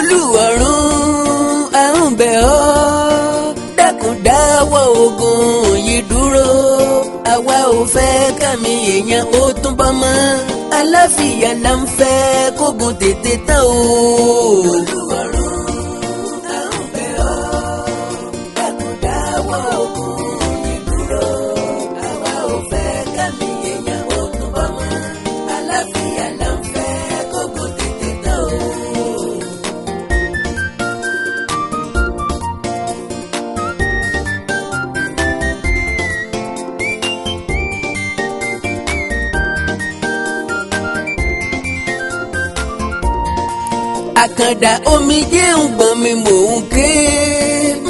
Olúwarun à ń bẹ̀ ọ́ dákun dáwọ́ ogun yìí dúró àwa ò fẹ́ kàmí èèyàn ó tún bá mọ́ àlàáfíà là ń fẹ́ kógun tètè tán o. Olúwarun à ń bẹ̀ ọ́ dákun dáwọ́ ogun yìí dúró àwa ò fẹ́ kàmí èèyàn ó tún bá mọ́ àlàáfíà là ń fẹ́ kógun tètè tán o. Àkàndá omijé ń gbọ̀n mi mò ń ké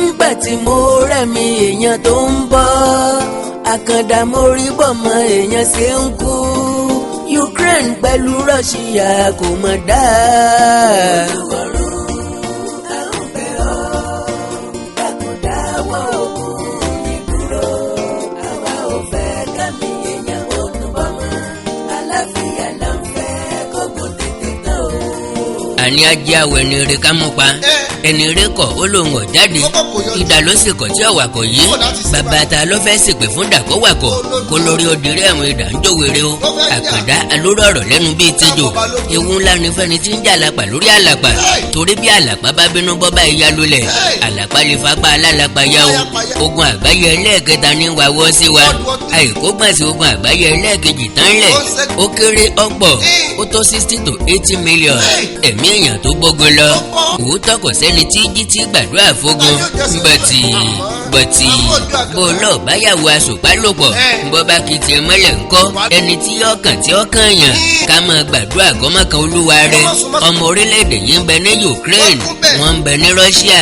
ńgbà tí mo rẹ̀mí èèyàn tó ń bọ̀. Àkàndá mo rí bọ́mọ èèyàn ṣe ń kú. Ukraine pẹ̀lú Russia kò mọ̀ dáa. Olúwarun à ń bẹ̀ ọ́ dákun dáwọ́ ogun yìí dúró àwa ò fẹ́ kàmí èèyàn ó tún bọ́ mọ́ àlàáfíà là ń fẹ́ kógun tètè tán o. Àní ajé àwọ̀ ẹni rẹ̀ ká mú pa ẹni rẹ̀ kọ̀ ó lóun ọ̀ jáde ìdá ló sì kọ̀ tí ọ̀wà kọ̀ yé bàbá ta ló fẹ́ sìpè fún dàkọ́ wàkọ̀ kó lórí òdìrí àwọn ìdá ń jòwèrè o. Àkàndá alóró ọ̀rọ̀ lẹ́nu bíi tejò ewu ńlá ni fẹ́ni tí ń jà àlàpà lórí àlàpà torí bí àlàpà bá bínú bọ́ bá ìyá lulẹ̀ àlàpà lè fapá alálàpà yá o. Ogun àgbáyé ẹlẹ́ẹ̀kẹta ní wàwọ́ sí wa àìkó gbàsí ogun àgbáyé ẹlẹ́ẹ̀kejì tán lẹ̀ ó kéré ọ̀pọ̀ ó tó 60 to 80 million ẹ̀mí èèyàn tó gbógun lọ òótọ́ kò sẹ́ni tí jí tí gbàdúrà fógun bọ̀tì bó lọ́ọ̀ báyàwó aṣòpá lò pọ̀ bọ́ bá kì í tiẹ̀ mọ́lẹ̀ ńkọ́ ẹni tí ọkàn yàn ká máa gbàdúrà gọ́mọ̀kan olúwa rẹ̀ ọmọ orílẹ̀-èdè yìí ń bẹ ní Ukraine wọ́n ń bẹ ní Russia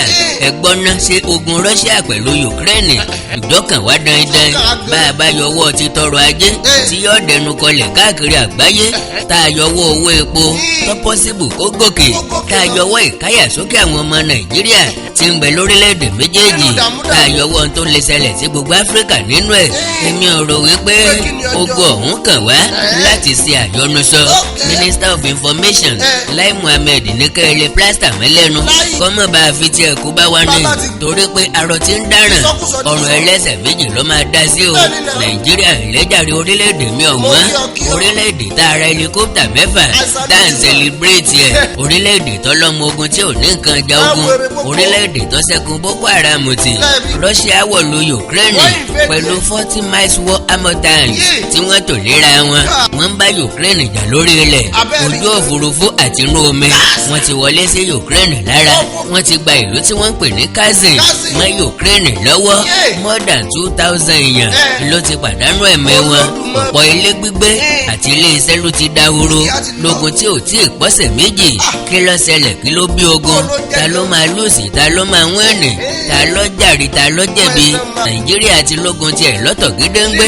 ẹgbọ́n náà ṣe ogun Russia pẹ̀lú Ukraine ìdọ́kàn wá dandan bá a bá yọwọ́ ti tọrọ ajé tí yóò dẹnu kọlẹ̀ káàkiri àgbáyé tá a yọwọ́ owó epo tó pọ́sibù kó gòkè tá a yọwọ́ ìkáyàsókè àwọn ọmọ Nàìjíríà tí ń bẹ lórílẹ̀-èdè méjèèjì tá a yọwọ́ tó lè ṣẹlẹ̀ sí gbogbo Áfíríkà nínú ẹ̀ èmi ò rò wípé ogun ọ̀hún kàn wá láti ṣe àyọnusọ Minister of Information Lai Muhammed ní kẹ́lẹ́ plaster mẹ́lẹ́nu kọ́mọ̀ bá a fi tiẹ̀ kú bá wa ní torí pé arọ ti ń dáràn ọrùn ẹlẹ́sẹ̀ méjì ló máa dá sí o. Nàìjíríà ìlẹ́jàre orílẹ̀-èdè mi ọ̀wọ́n orílẹ̀-èdè tá a ra helicopter mẹ́fà tá à ń celebrate ẹ̀ orílẹ̀-èdè tọ́lọ́mọ ogun tí ò ní nǹkan ja ogun orílẹ̀-èdè tó ṣẹ́gun Boko Haram ti Russia wọ̀lú Ukraine pẹ̀lú 40 miles war armor tanks tí wọ́n tò léra wọn ń bá Ukraine jà lórí ilẹ̀ ojú òfurufú àti inú omi wọ́n ti wọlé sí Ukraine lára wọ́n ti gba ìlú tí wọ́n ń pè ní Kazin mọ́ Ukraine lọ́wọ́ more than 2,000 èèyàn ló ti pàdánù ẹ̀mí wọn ọ̀pọ̀ ilé gbígbé àti ilé iṣẹ́ ló ti dahoro lógun tí ò tí ì pọ́sẹ̀ méjì kí ló ṣẹlẹ̀ kí ló bí ogun ta ló máa lùsì ta ló máa wẹ́ẹ̀nì ta ló jàre ta ló jẹ̀bi Nàìjíríà ti lógun tiẹ̀ lọ́tọ̀ gédéǹgbé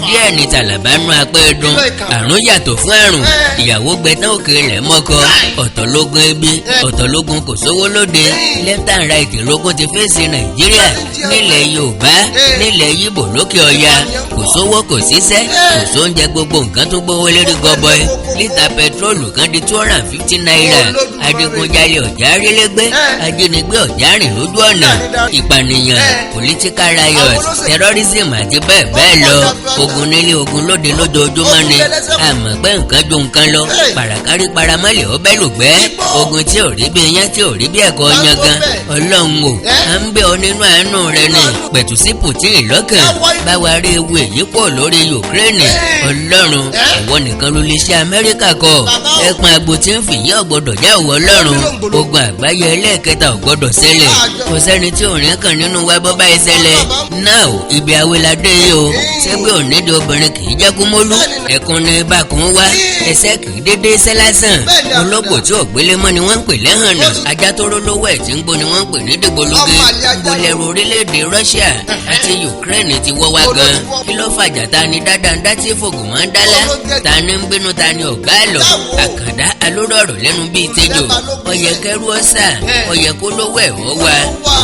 díẹ̀ ní tàlàbánú apẹ́ẹ́dùn àrùn yàtọ̀ fún àrùn ìyàwó gbẹtán òkè rẹ̀ mọ́kọ ọ̀tọ̀ lógun ebi ọ̀tọ̀ lógun kò sówó lóde left and right lógun ti fèsì Nàìjíríà nílẹ̀ Yorùbá nílẹ̀ Yíbò lókè ọya kò sówó kò síṣẹ́ kò sóúnjẹ gbogbo nǹkan tó gbówó lérí gọbọi lítà pẹtrólù kan di 250 naira adigunjalè ọ̀já rélégbé ajínigbé ọ̀já rìn lójú ọ̀nà ìpànìyàn political riot terrorism àti bẹ́ẹ̀ bẹ́ẹ̀ lọ ogun nílé ogun lóde lójoojúmọ́ ni àmọ́ pé nǹkan ju nǹkan lọ pàràkárí paramọ́lẹ̀ ọbẹ̀ lùgbẹ́ ogun tí ò rí bí iyán tí ò rí bí ẹ̀kọ́ yangan Ọlọ́run o à ń bẹ̀ ọ́ nínú àánú rẹ ni pẹ̀tù sí Putin lọ́kàn báwa rí ewu èyí pọ̀ lórí Ukraine Ọlọ́run ìwọ nìkan ló lè ṣe Amẹ́ríkà kọ ẹ̀pọ̀n àgbo tí ń fìyà ọ̀gbọ́dọ̀ já òwò Ọlọ́run ogun àgbáyé ẹlẹ́ẹ̀kẹta ọ̀gbọ́dọ̀ ṣẹlẹ̀ kò sẹ́ni tí òrìn kan nínú wa bọ́ báyìí ṣẹlẹ̀ náà ibi awilade yìí o ṣẹ́gbẹ́ ònídìí obìnrin kì í jẹ́ kú mólú ẹ̀kún ní bákun wá ẹsẹ̀ kì í dédé ṣẹ́ lásán ológbò tí ògbélé mọ́ ni wọ́n ń pè lẹ́hànà ajá tó rólówó ẹ̀ tí ń gbó ni wọ́n ń pè ní dìgbòlugi gbolẹ̀rù orílẹ̀-èdè Russia àti Ukraine ti wọ́ wá gan kí ló fàjà ta ni dáadáa ń dá tí fògùn máa ń dálá ta ni ń bínú ta ni ọ̀gá àlọ́ Àkàndá alóró ọ̀rọ̀ lẹ́nu bíi tẹjọ ọyẹ kẹrù ọsà ọyẹ kó lówó ẹ̀họ́ wa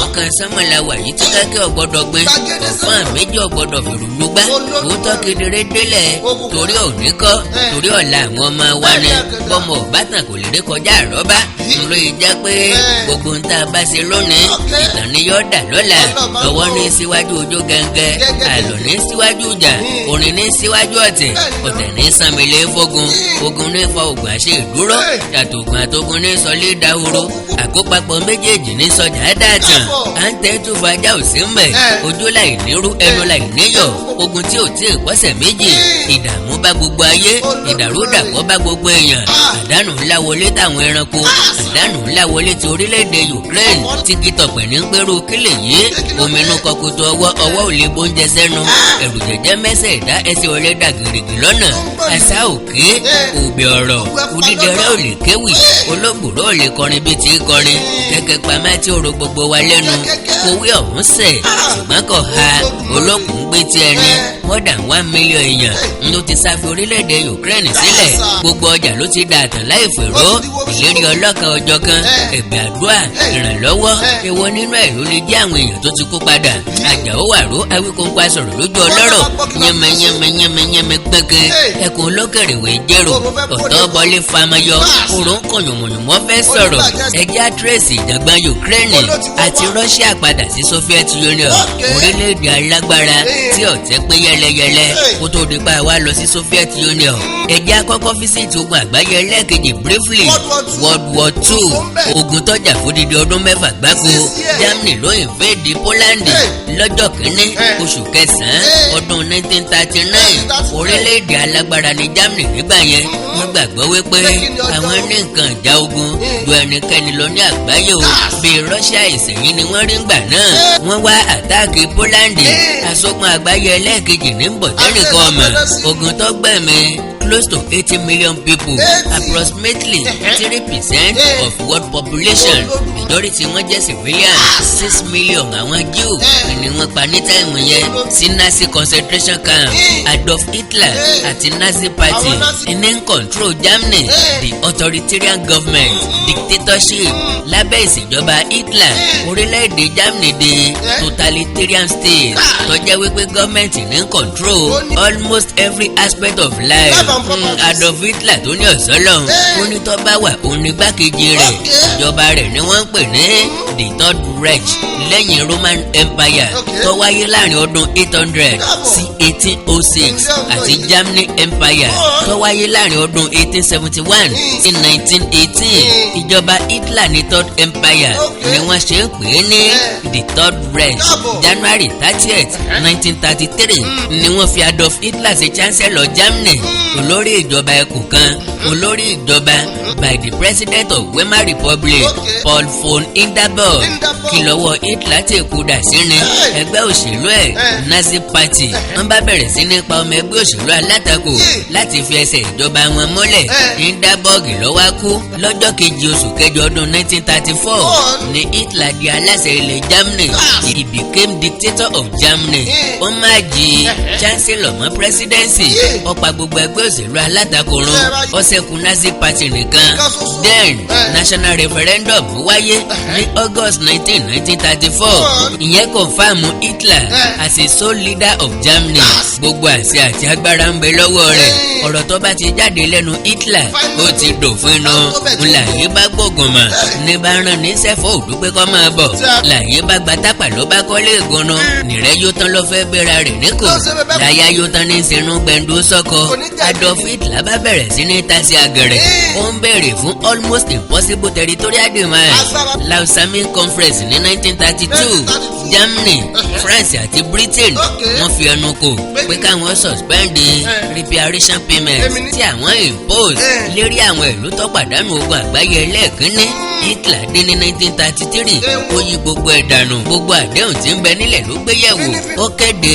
ọkàn sánmọ̀lá wà yìí tí kákẹ́ ọ̀gbọ́dọ̀ gbé ọ̀fọ́n méjì ọ̀gbọ́dọ̀ fèrú lúgbá òótọ́ kedere délẹ̀ torí òní kọ́ torí ọ̀la àwọn ọmọ wa ni bọ́mọ ọ̀bátàn kò lè rí kọjá àrọ́bá ńlọ ìjà pé gbogbo ń tá a bá ṣe lónìí ìtàn ni yóò dà lọ́la ọwọ́ ní síwájú ojó gẹ́gẹ́ àlọ́ ní síwájú ìjà orin ní síwájú ọ̀tẹ̀ ọ̀tẹ̀ ní sanmilé fógun ogun ní fa ògùn àṣẹ ìdúró ṣàtògùn àtògùn ní sọlé dahoro àkópapọ̀ méjèèjì ní sọjà dàtàn à ń tẹ́ tó fàájà ò sí mbẹ̀ ojú láì nírú ẹnu láì níyọ̀ ogun tí ò tí ì pọ́sẹ̀ méjì ìdààmú bá gbogbo ayé ìdàrúdàpọ̀ bá gbogbo èèyàn àdánù ńlá wọlé táwọn ẹranko àdánù ńlá wọlé ti orílẹ̀-èdè Ukraine tí kìtọ̀pẹ̀ ní gbèrú kílẹ̀ yìí ominú kọkutu ọwọ́ ò lè bóúnjẹ sẹ́nu ẹ̀rù jẹ̀jẹ̀ mẹ́sẹ̀ ìdá ẹsẹ̀ ọ̀lẹ́ dàgìrìgì lọ́nà àṣà òkè òbí ọ̀rọ̀ òdìdẹrẹ́ ò lè kéwì olóògbòrò ò lè kọrin bí ti kọrin kẹ̀kẹ́ pamá tí ó ro gbogbo wa lẹ́nu kówé ọ̀hún sẹ̀ ṣùgbọ́n kò ha olókùn gbé ti ẹni more than 1 million èèyàn ló ti sáfi orílẹ̀-èdè Ukraine sílẹ̀ gbogbo ọjà ló ti dà tán láì fèrò ìlérí ọlọ́kan ọjọ́ kan ẹ̀bẹ̀ àdúrà ìrànlọ́wọ́ èwo nínú ẹ̀ ló lè jẹ́ àwọn èèyàn tó ti kó padà Àjàó Wàró Awíkóńkó sọ̀rọ̀ lójú ọlọ́rọ̀ yẹmẹyẹmẹ gbẹ̀gẹ̀ ẹkùn olókèrèwé jẹ́rò ọ̀tọ́ bọlé famayọ òrùn kọ̀yùnmọ̀yùnmọ́ fẹ́ sọ̀rọ̀ ẹjẹ́ àtúrẹ́sì ìjàngbọ̀n Ukraine àti Russia padà sí Soviet Union orílẹ̀-èdè alágbára tí ọ̀tẹ̀ pé yẹlẹyẹlẹ kó tó di pa wá lọ sí Soviet Union ẹjẹ́ àkọ́kọ́ fíṣítì ogun àgbáyé ẹlẹ́ẹ̀kejì briefly World War II ogun tọ́jà fódìdí ọdún 6 gbáko Germany ló invade Poland lọ́jọ́ kìíní oṣù kẹsàn-án ọdún 1939 orílẹ̀-èdè alágbára ní Germany nígbà yẹn wọ́n gbàgbọ́ wípé àwọn ní nǹkan ìjà ogun ju ẹnikẹ́ni lọ ní àgbáyé o bíi Russia ìsẹ̀yìn ni wọ́n rí ngbà náà wọ́n wá àtáàkì Poland asọ́gun àgbáyé ẹlẹ́ẹ̀kejì ní bọ̀tẹ́nìkan ọmọ ogun tó gbẹ̀mí close to 80 million people approximately 3% of world population majority wọn jẹ́ civilian 6 million àwọn Jew ni wọ́n pa ní táìmù yẹn sí Nazi concentration camp Adolf Hitler àti Nazi party ní control Germany the authoritarian government dictatorship lábẹ́ ìṣèjọba Hitler orílẹ̀-èdè Germany di totalitarian state tó jẹ́ wípé gọ́ọ̀mẹ̀ntì ní control almost every aspect of life. Adolf Hitler tó ní ọ̀sọ́lọ̀ ó ní tó bá wà òun ní gbákejì rẹ̀ ìjọba rẹ̀ ni wọ́n ń pè ní the Third Reich lẹ́yìn Roman Empire tó wáyé láàrin ọdún 800 sí 1806 àti Germany Empire tó wáyé láàrin ọdún 1871 sí 1918 ìjọba Hitler ní Third Empire ni wọ́n ṣe ń pè é ní the Third Reich January 30th 1933 ni wọ́n fi Adolf Hitler ṣe chancellor Germany olórí ìjọba ẹkùn kan olórí ìjọba by the president of Weimar Republic Paul von Hindenburg kí lọ́wọ́ Hitler ti kú dà sí ni ẹgbẹ́ òṣèlú ẹ̀ Nazi party wọ́n bá bẹ̀rẹ̀ sí ní pa ọmọ ẹgbẹ́ òṣèlú alátakò láti fi ẹsẹ̀ ìjọba wọn mọ́lẹ̀ Hindenburg ló wá kú lọ́jọ́ kejì oṣù kẹjọ ọdún 1934 ní Hitler di aláṣẹ ilẹ̀ Germany he became dictator of Germany ó máa jí chancellor mọ́ presidency ó pa gbogbo ẹgbẹ́ òṣèlú alátakò run ó ṣẹ́kù Nazi party nìkan then national referendum wáyé ní August 19, 1934 ìyẹn kọ̀nfàmù Hitler as a sole leader of Germany gbogbo àṣẹ àti agbára ń bẹ lọ́wọ́ rẹ̀ ọ̀rọ̀ tó bá ti jáde lẹ́nu Hitler ó ti dòfin náà ńláyé bá gbógun mọ̀ ní bá rán ní sẹ́fọ̀ òdúpẹ́ kọ́ máa bọ̀ láyé bá gba tápà ló bá kọ́lé ìgbóná nìrẹ́ yóò tán ló fẹ́ bẹ́ra rẹ̀ níkò láyà yóò tán ní sinú gbẹ̀ndó sọ́kọ Adolf Hitler bá bẹ̀rẹ̀ sí ní tásí àgẹ̀rẹ̀ ó ń béèrè fún almost impossible territorial demands Lausanne conference ní 1932 Germany France àti Britain wọ́n fi ẹnu kò pé káwọn suspend reparation payment tí àwọn impose lérí àwọn ìlú tó pàdánù ogun àgbáyé ẹlẹ́ẹ̀kínní Hitler dé ní 1933 ó yí gbogbo ẹ̀ dànù gbogbo àdéhùn tí ń bẹ nílẹ̀ ló gbé yẹ̀wò ó kéde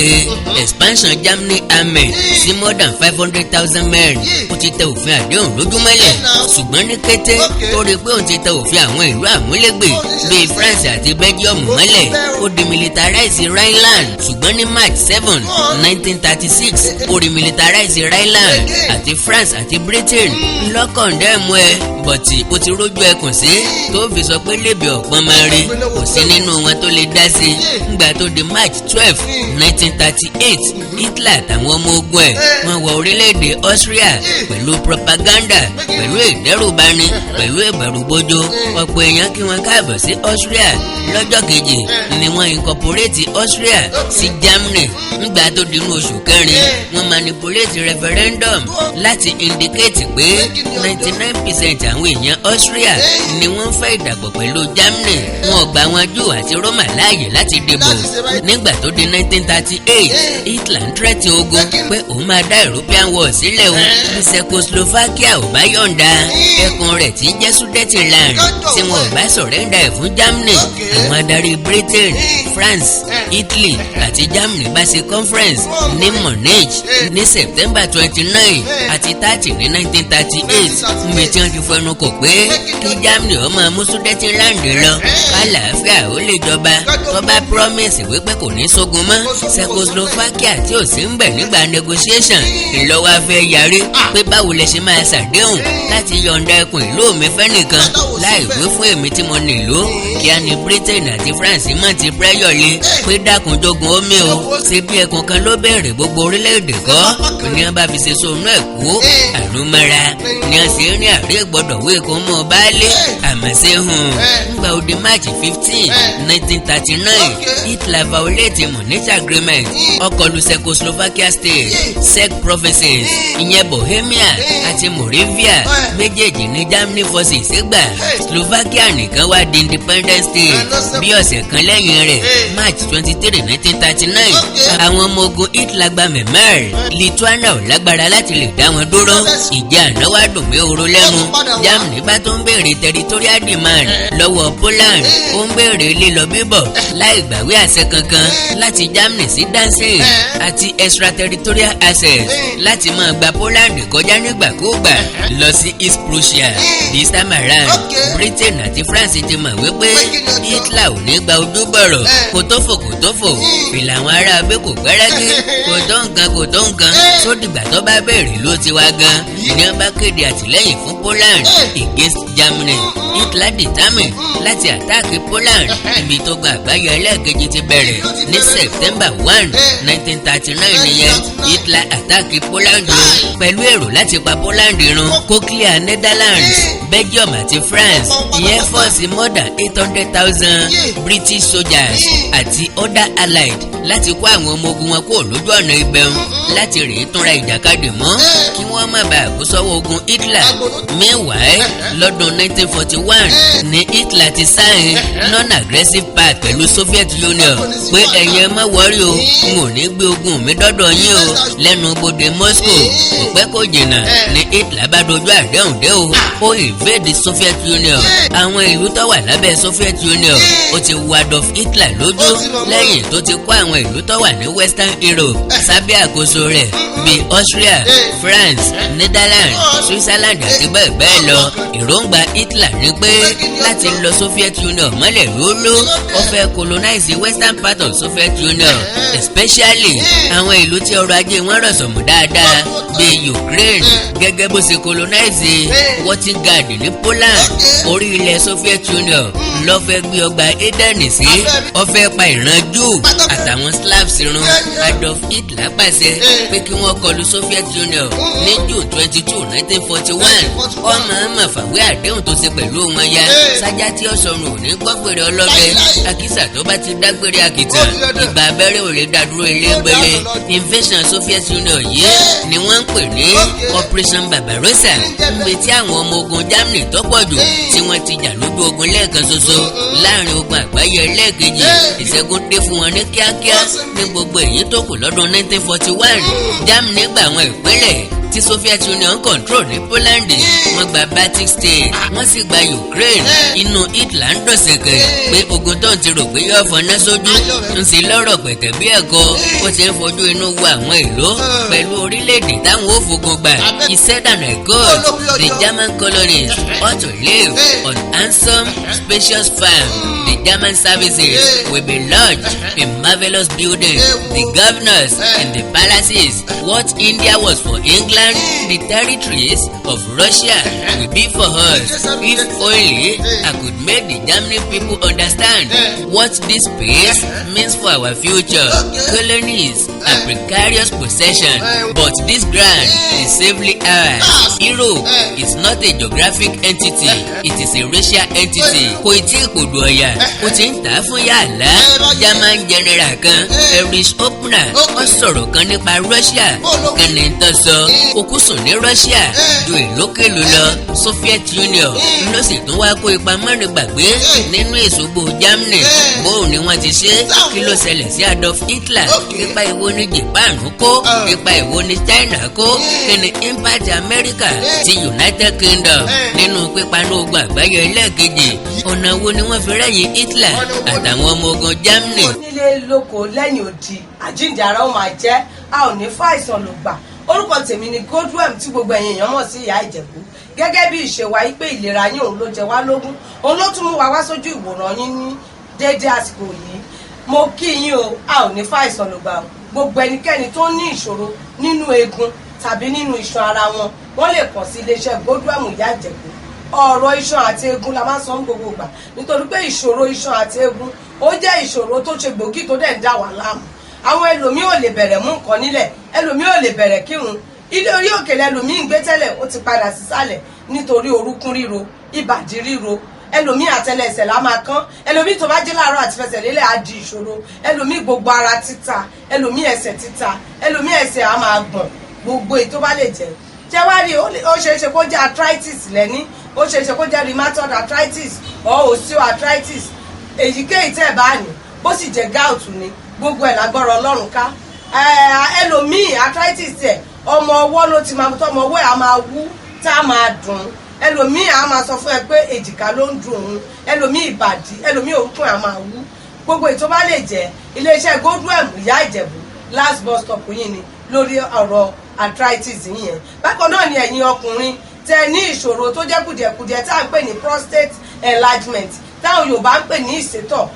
expansion Germany army sí more than 500,000 men ó ti tẹ òfin àdéhùn lójúmọ́lẹ̀ ṣùgbọ́n ní kété ó rí pé òun ti tẹ òfin àwọn ìlú àmúlégbè bíi France àti Belgium mọ́lẹ̀ ó demilitarize Rhineland ṣùgbọ́n ní March 7, 1936 ó remilitarize Rhineland àti France àti Britain lọ́kàndẹ́mù ẹ̀ bọ̀tì ó ti rójú ẹkùn sí tó fi sọ pé lébi ọ̀pọ̀n máa rí kò sí nínú wọn tó lè dá sí nígbà tó di March 12, 1938 Hitler àtàwọn ọmọ ogun ẹ̀ wọ́n wọ orílẹ̀-èdè Austria pẹ̀lú propaganda pẹ̀lú ìdẹ́rùbani pẹ̀lú ìbẹ̀rùbojo ọ̀pọ̀ èèyàn kí wọ́n káàbọ̀ sí Austria lọ́jọ́ kejì ni wọ́n incorporate Austria sí Germany nígbà tó di inú oṣù kẹrin wọ́n manipulate referendum láti indicate pé 99% àwọn èèyàn Austria ni wọ́n fẹ́ ìdàpọ̀ pẹ̀lú Germany wọn ò gbà wọn Júù àti Roma láàyè láti dìbò nígbà tó di 1938 Hitler ń tẹ́tí ogun pé òun máa dá European war sílẹ̀ o bí Czechoslovakia ò bá yọ̀ǹda ẹkùn rẹ̀ tí ń jẹ́ Sudetenland tí wọn ò bá sọ̀rẹ́ndà ẹ̀ fún Germany àwọn adarí Britain, France, Italy àti Germany bá ṣe conference ní Munich ní September 29 àti 30 ní 1938 níbi tí wọ́n ti fẹnu kò pé kí Germany ó máa mú Sudetenland lọ kálàáfíà ó lè jọba tó bá promise wípé kò ní sógun mọ́ Czechoslovakia tí ò sí ń bẹ̀ nígbà negotiation ìlọ́wọ́ afẹ́ yarí pé báwo lẹ ṣe máa ṣàdéhùn láti yọ̀ǹda ẹkùn ìlú mi fẹ́ nìkan láì wí fún èmi tí mo nílò kí á ní Britain àti France mọ̀ ti pressure lé pé dákun jogun omi o ṣe bí ẹkùn kan ló bẹ̀rẹ̀ gbogbo orílẹ̀-èdè kọ́ ní wọ́n bá fi ṣe sóònù ẹ̀ kú àlùmọ́ra ní wọ́n ṣe ní àárẹ̀ gbọ́dọ̀ wé kó mọ́ baálé àmọ́ ṣe nígbà ó di March 15, 1939 Hitler violate Munich agreement ọkọlù Czechoslovakia state Czech provinces ìyẹn Bohemia àti Moravia méjèèjì ní Germany forces gbà Slovakia nìkan wá di independent state bí ọ̀sẹ̀ kan lẹ́yìn rẹ̀ March 23, 1939 àwọn ọmọ ogun Hitler gba Weimar Lithuania ò lágbára láti lè dá wọn dúró ìjà àná wá dùn mí oró lẹ́nu Germany bá tó ń béèrè territorial demand lọ́wọ́ Poland ó ń béèrè lílọ bíbọ̀ láì gbàwé àṣẹ kankan láti Germany sí Danzig àti extraterritorial access láti máa gba Poland kọjá nígbàkúùgbà lọ sí East Prussia this time around Britain àti France ti mọ̀ wípé Hitler ò ní gba ojú bọ̀rọ̀ kò tó fò fìlà àwọn ará abẹ́ kò gbẹ́rẹ́gí kò tó nǹkan tó dìgbà tó bá bẹ̀rẹ̀ ló ti wá gan ní wọ́n bá kéde àtìlẹ́yìn fún Poland against Germany Hitler determined láti àtáàkì Poland ibi tó gba àgbáyé ẹlẹ́ẹ̀kejì ti bẹ̀rẹ̀ ní September 1, 1939 nìyẹn Hitler àtáàkì Poland pẹ̀lú èrò láti pa Poland run kó clear Netherlands Belgium àti France ìyẹn fọ́ọ̀sì more than 800,000 British soldiers àti other allied láti kó àwọn ọmọ ogun wọn kúrò lójú ọ̀nà ibẹ̀rún láti rèé túnra ìjàkadì mọ́ kí wọ́n má bàa kó sọ́wọ́ ogun Hitler. Meanwhile lọ́dún 1941 ní Hitler ti sign non-aggressive pact pẹ̀lú Soviet Union pé ẹ̀yin ẹ má wọ́rí o n ò ní gbé ogun mi dọ́dọ̀ yín o lẹ́nu bodè Moscow kò pẹ́ kò jìnnà ní Hitler bá dojú àdéhùn dé o ó invade Soviet Union àwọn ìlú tó wà lábẹ́ Soviet Union ó ti wọ Adolf Hitler lójú lẹ́yìn tó ti kó àwọn ìlú tó wà ní Western Europe sábẹ́ àkóso rẹ̀ bíi Austria, France, Netherlands, Switzerland àti bẹ́ẹ̀ bẹ́ẹ̀ lọ èròǹgbà Hitler ní pé láti lọ Soviet Union mọ́lẹ̀ lóló ó fẹ́ colonize western part of Soviet Union especially àwọn ìlú tí ọrọ̀ ajé wọn rọ̀ sọ̀mù dáadáa bíi Ukraine gẹ́gẹ́ bó ṣe colonize Watergard ní Poland orí ilẹ̀ Soviet Union ló fẹ́ gbé ọgbà Eden sí ó fẹ́ pa ìran Júù àtàwọn Slavs run Adolf Hitler pàṣẹ pé kí wọ́n kọlu Soviet Union ní June 22, 1941 ọmọ àmà fàwé àdéhùn tó ṣe pẹ̀lú wọn ya sájà tí ó sọnù ò ní gbọ́gbèrè ọlọ́bẹ àkísà tó bá ti dágbére àkìtàn ìgbà abẹ́rẹ́ ò lè dádúró elégbélé invasion Soviet Union yìí ni wọ́n ń pè ní Operation Barbarossa níbi tí àwọn ọmọ ogun Germany tó pọ̀ jù tí wọ́n ti jà lójú ogun lẹ́ẹ̀kan ṣoṣo láàrin ogun àgbáyé ẹlẹ́ẹ̀kejì ìṣẹ́gun dé fún wọn ní kíákíá ní gbogbo èyí tó kù lọ́dún 1941 Germany gba àwọn ìpínlẹ̀ tí Soviet Union control ní Poland wọ́n gba Baltic state wọ́n sì gba Ukraine inú Hitler ń dọ̀sẹ̀kẹ̀ pé ogun tó ń ti rò pé yóò fọná sójú ń sì lọ́rọ̀ pẹ̀tẹ̀ bí ẹ̀kọ́ ó ti ń fojú inú wo àwọn ìlú pẹ̀lú orílẹ̀-èdè táwọn ó fogun gbà he said and I quote the German colonies ought to live on handsome spacious farms the German services will be lodged in marvelous buildings the governors in the palaces what India was for England understand the territories of Russia will be for us if only I could make the Germany people understand what this space means for our future. Colonies are precarious possession, but this ground is safely ours. Europe is not a geographic entity, it is a racial entity. Kò tí ì kò dùn ọ̀yà, ó ti ń tà á fún yàrá. German general kan, Erich Opner, ó sọ̀rọ̀ kan nípa Russia. Kan ní tán sọ, okú sùn ní Russia ju ìlókèlú lọ. Soviet Union ló sì tún wá kó ipa mọ́rin gbàgbé nínú ìṣubú Germany. Bóun ni wọ́n ti ṣe, kí ló ṣẹlẹ̀ sí Adolf Hitler? Ipa ìwo ni Japan kó? Ipa ìwo ni China kó? Kí ni impact America ti United Kingdom nínú pípaná ogun àgbáyé ẹlẹ́ẹ̀kejì? Ọ̀nà wo ni wọ́n fi rẹ́yìn Hitler àtàwọn ọmọ ogun Germany? Onílé lóko lẹ́yìn odi àjíǹde ara ó máa jẹ́, a ò ní fàìsàn ló gbà. Orúkọ tèmi ni Godwem tí gbogbo ẹ̀yin èèyàn mọ̀ sí Ìyá Ìjẹ̀bú. Gẹ́gẹ́ bí ìṣe wa yí pé ìlera yín òun ló jẹ wá lógún, òun ló tún mú wa wá sójú ìwòran yín ní déédé àsìkò yìí. Mo kí yín o, a ò ní fàìsàn ló gbà o. Gbogbo ẹnikẹ́ni tó ní ìṣòro nínú eegun tàbí nínú iṣan ara wọn, wọ́n lè kàn sí iléeṣẹ́ Godwem Ìyá Ìjẹ̀bú. Ọ̀rọ̀ iṣan àti eegun la máa ń sọ ní gbogbo ìgbà nítorí pé ìṣòro iṣan àti eegun ó jẹ́ ìṣòro tó ṣe gbòógì tó dẹ̀ ń dà wá láàmú. Àwọn ẹlòmíì ò lè bẹ̀rẹ̀ mú nǹkan nílẹ̀, ẹlòmíì ò lè bẹ̀rẹ̀ kírun. Ilé orí òkèlè ẹlòmíì ń gbé tẹ́lẹ̀ ó ti padà sísàlẹ̀ nítorí orúnkún ríro, ìbàdí ríro. Ẹlòmíì àtẹlẹsẹ̀ la máa kán, ẹlòmíì tó bá jí láàárọ̀ àti fẹsẹ̀ lélẹ̀ á di ìṣòro, ẹlòmíì gbogbo ara títa, ẹlòmíì ẹsẹ̀ títa, ẹlòmíì ẹsẹ̀ á máa gbọ̀n, gbogbo èyí tó bá lè jẹ́. Jẹ́ wá rí, ó ṣeé ṣe kó jẹ́ arthritis lẹ́ní, ó ṣeé ṣe kó jẹ́ rheumatoid arthritis or osteoarthritis. Èyíkéyìí tẹ́ bá ní, bó sì jẹ́ gout ni, gbogbo ẹ̀ lágbára Ọlọ́run ká. Ẹlòmíì arthritis ẹ̀ ọmọ ọwọ́ ló ti máa mú, tọmọ ọwọ́ ẹ̀ á máa wú tá a máa dùn. Ẹlòmíì á máa sọ fún ẹ pé èjìká ló ń dùn òun, ẹlòmíì ìbàdí, ẹlòmíì orúnkún ẹ̀ á máa wú. Gbogbo èyí tó bá lè jẹ́, iléeṣẹ́ Godwem Ìyá Ìjẹ̀bú last bus stop yìí ni lórí ọ̀rọ̀ arthritis yìnyẹn. Bákan náà ni ẹ̀yin ọkùnrin tẹ́ ní ìṣòro tó jẹ́ kùdìẹ̀kùdìẹ̀ tá à ń pè ní prostate enlargement, táwọn Yorùbá ń pè ní ìsétọ̀.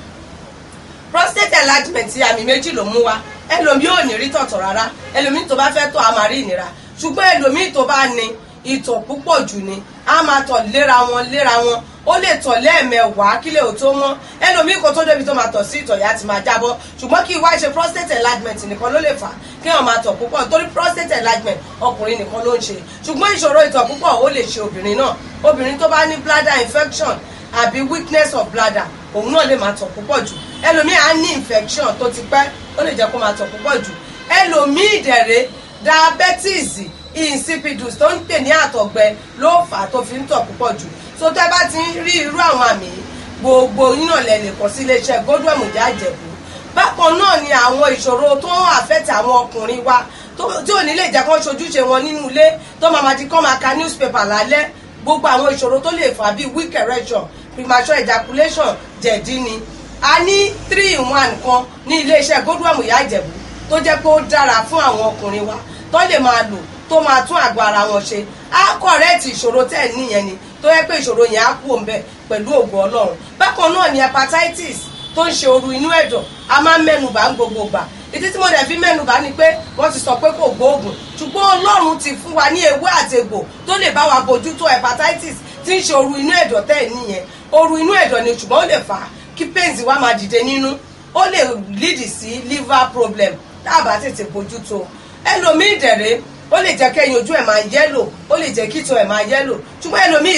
Prostate enlargement àmì méjì ló mú wa. Ẹlòmíì ò ní rí tọ̀tọ̀ rárá, ẹlòmíì tó bá fẹ́ tọ̀ á máa rí ìnira, ṣùgbọ́n ẹlòmíì tó bá ní ìtọ̀ púpọ̀ jù ni á máa tọ̀ léra wọn, ó lè tọ̀ lẹ́ẹ̀mẹwàá kílẹ̀ ò tó mọ́. Ẹlòmíì kò tó débi tó máa tọ̀ sí ìtọ̀ yá ti máa jábọ́, ṣùgbọ́n kí wá ṣe prostate enlargement nìkan ló lè fà kí wọ́n máa tọ̀ púpọ̀, torí prostate enlargement ọkùnrin nìkan ló ń ṣe, ṣùgbọ́n ìṣòro ìtọ̀ púpọ̀ ó lè ṣe obìnrin náà. Obìnrin tó bá ní bladder infection àbí weakness of bladder, òun náà lè máa tọ̀ púpọ̀ jù. Ẹlòmíì á ní infection tó ti pẹ́, ó lè jẹ́ kó máa tọ̀ púpọ̀ jù. Ẹlòmíì dẹ̀rẹ̀ diabetes insipidus tó ń pè ní àtọ̀gbẹ ló fà tó fi ń tọ̀ púpọ̀ jù. So tẹ́ bá ti rí irú àwọn àmì gbogbo yín náà lẹ lè kàn sí iléeṣẹ́ Godwem Ìyá Ìjẹ̀bú. Bákan náà ni àwọn ìṣòro tó ń affect àwọn ọkùnrin wa tí ò ní lè jẹ́ kán ṣojúṣe wọn nínú ilé, tó máa di kán máa ka newspaper lálẹ́. Gbogbo àwọn ìṣòro tó lè fà bíi weak erection, premature ejaculation, jẹ̀dí ni. A ní 3-in-1 kan ní iléeṣẹ́ Godwem Ìyá Ìjẹ̀bú tó jẹ́ pé ó dára fún àwọn ọkùnrin wa tó lè máa lò, tó máa tún àgọ́ ara wọn ṣe. Á kọ̀rẹ́ẹ̀tì ìṣòro tẹ̀ níyẹn ni, tó yẹ pé ìṣòro yẹn á kú òǹbẹ pẹ̀lú ògo Ọlọ́run. Bákan náà ni hepatitis tó ń ṣe ooru inú ẹ̀dọ̀, a máa ń mẹ́nubà ń gbogbo gbà. Ìdí tí mo dẹ̀ fi mẹ́nubà ni pé wọ́n ti sọ pé kò gbóògùn, ṣùgbọ́n Ọlọ́run ti fún wa ní ewé àti egbò tó lè bá wa bójútó hepatitis tí ń ṣe ooru inú ẹ̀dọ̀ tẹ̀ níyẹn. Ooru inú ẹ̀dọ̀ ni, ṣùgbọ́n ó lè fà á kí pains wa máa dìde nínú, ó lè lead sí liver problem tá a bá tètè bójútó. Ẹlòmíì dẹ̀rẹ̀ ó lè jẹ́ kẹ́yìn ojú ẹ̀ máa yẹ́lò, ó lè jẹ́ kíto ẹ̀ máa yẹ́lò, ṣùgbọ́n ẹlòmíì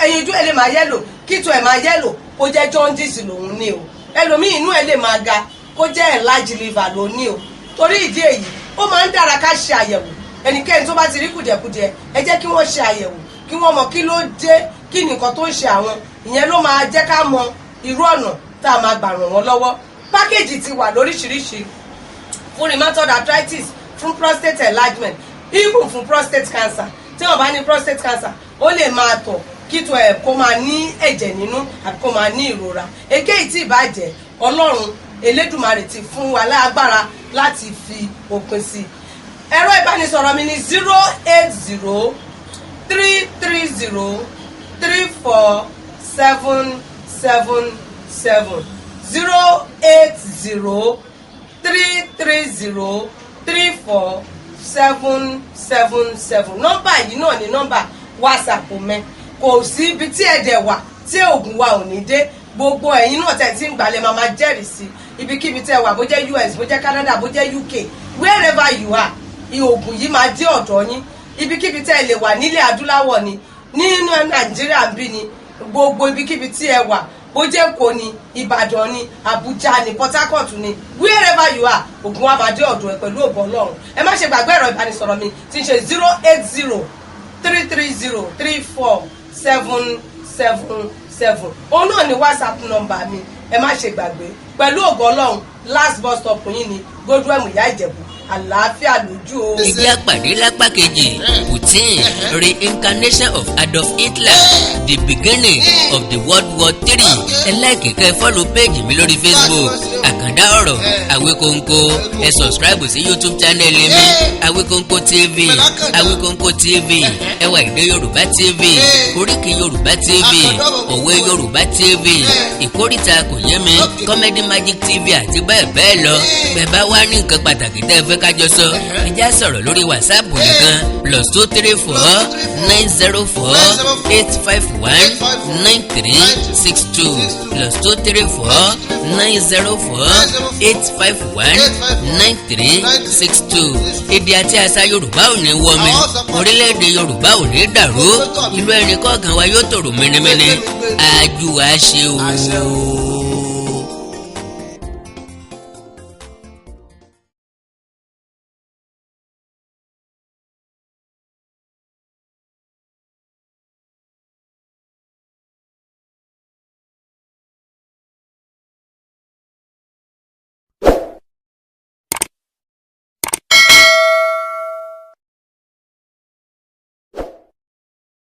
ẹyin ojú ẹ̀ lè máa yẹ́lò, kíto ẹ̀ máa yẹ́lò kó jẹ́ jaundice lòun ní o. Ẹlòmíì inú ẹ̀ lè máa ga kó jẹ́ enlarged liver lòun ní o. Torí ìdí èyí ó máa ń dára ká ṣe àyẹ̀wò. Ẹnikẹ́ni tó bá ti rí kùdìẹ̀kùdìẹ̀, ẹ jẹ́ kí wọ́n ṣe àyẹ̀wò, kí wọ́n mọ kí ló dé, kí nìkan tó ń ṣe àwọn. Ìyẹn ló máa jẹ́ ká mọ irú ọ̀nà tá a máa gbà ràn wọ́n lọ́wọ́. Pákéjì ti wà lóríṣiríṣi fún rheumatoid arthritis, fún prostate enlargement, even fún prostate cancer. Tí wọ́n bá ní prostate cancer, ó lè máa tọ̀ kíto ẹ̀ kó máa ní ẹ̀jẹ̀ nínú àbí kó máa ní ìrora. Èkéyìí tí ìbàjẹ́ Ọlọ́run Elédùmarè ti fún wa lágbára láti fi òpin sí. Ẹ̀rọ ìbánisọ̀rọ̀ mi ní 08033034777 08033034777. nọ́mbà yìí náà ni nọ́mbà WhatsApp mẹ́. Kò sí ibi tí ẹ̀dẹ̀ wà tí oògùn wa ò ní dé. Gbogbo ẹ̀yin náà tẹ̀ tí ń gbalẹ̀ máa jẹ́rìí sí ibikíbi tẹ́ wà, bó jẹ́ US, bó jẹ́ Canada, bó jẹ́ UK, wherever you are, oògùn yìí máa dé ọ̀dọ̀ yín. Ibikíbi tẹ́ lè wà nílẹ̀ adúláwọ̀ ni, nínú Nàìjíríà ń bí ni, gbogbo ibikíbi tí ẹ wà, bó jẹ́ Èkó ni, Ìbàdàn ni, Àbújá ni, Port Harcourt ni, wherever you are, oògùn wa máa dé ọ̀dọ̀ ẹ pẹ̀lú ògo Ọlọ́run. Ẹ má ṣe gbàgbé ẹ̀rọ ìbánisọ̀rọ̀ mi tí ń ṣe 080-330-34777. Òun náà ni WhatsApp nọ́mbà mi, ẹ má ṣe gbàgbé. Pẹ̀lú ògo Ọlọ́run, last bus stop yín ni Godwem Ìyá Ìjẹ̀bú. Àlàáfíà lójú o. Ìdí àpàdé lápá kejì, Putin, reincarnation of Adolf Hitler, the beginning of the World War III. Ẹ like kẹ́ follow page mi lórí Facebook, Àkàndá Ọ̀rọ̀, Awikonko. Ẹ subscribe sí YouTube channel mi, Awikonko TV, Awikonko TV. Ẹ wá Èdè Yorùbá TV, Oríkì Yorùbá TV, Òwe Yorùbá TV, Ìkórìtà Kò Yé Mi, Comedy Magic TV àti bẹ́ẹ̀ bẹ́ẹ̀ lọ. Bẹ́ẹ̀ bá wá ní nǹkan pàtàkì tẹ́ fẹ́ kájọ sọ, ẹ já sọ̀rọ̀ lórí WhatsApp nìkan +234 904 851 9362 +234 904 851 9362. Èdè àti àṣà Yorùbá ò ní wọmi, orílẹ̀-èdè Yorùbá ò ní dàrú, ìlú ẹnì kọ̀ọ̀kan wa yóò tòrò mẹ́nẹ́mẹ́nẹ́. Àjùwà ṣe o.